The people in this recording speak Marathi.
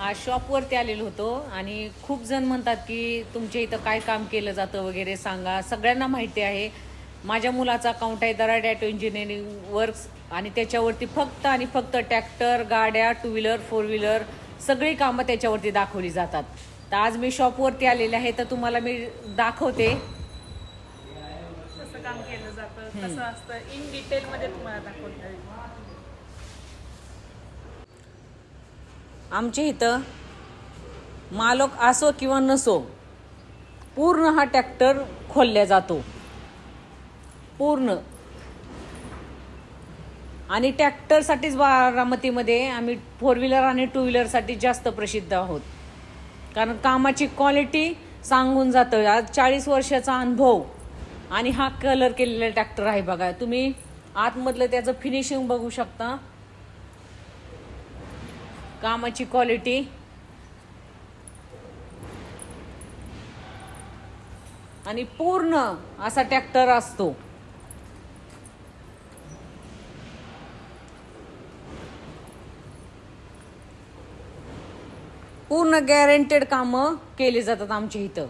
आज शॉपवरती आलेलो होतो आणि खूप जण म्हणतात की तुमच्या इथं काय काम केलं जातं वगैरे सांगा. सगळ्यांना माहिती आहे माझ्या मुलाचा अकाउंट आहे दराड ॲटो इंजिनिअरिंग वर्क्स आणि त्याच्यावरती फक्त आणि फक्त ट्रॅक्टर, गाड्या, टू व्हीलर, फोर व्हीलर सगळी कामं त्याच्यावरती दाखवली जातात. तर आज मी शॉपवरती आलेले आहे तर तुम्हाला मी दाखवते कसं काम केलं जातं, कसं असतं इन डिटेलमध्ये तुम्हाला दाखवता येईल. आमच्या इथं मालक असो किंवा नसो पूर्ण हा ट्रॅक्टर खोलला जातो पूर्ण. आणि ट्रॅक्टरसाठीच बारामतीमध्ये आम्ही फोर व्हीलर आणि टू व्हीलरसाठी जास्त प्रसिद्ध आहोत, कारण कामाची क्वालिटी सांगून जातं. आज 40 वर्षाचा अनुभव आणि हा कलर केलेला ट्रॅक्टर आहे. बघा तुम्ही आतमधलं त्याचं फिनिशिंग बघू शकता, कामाची क्वालिटी. आणि पूर्ण असा ट्रॅक्टर असतो. पूर्ण गॅरंटेड कामं केली जातात आमच्या इथं.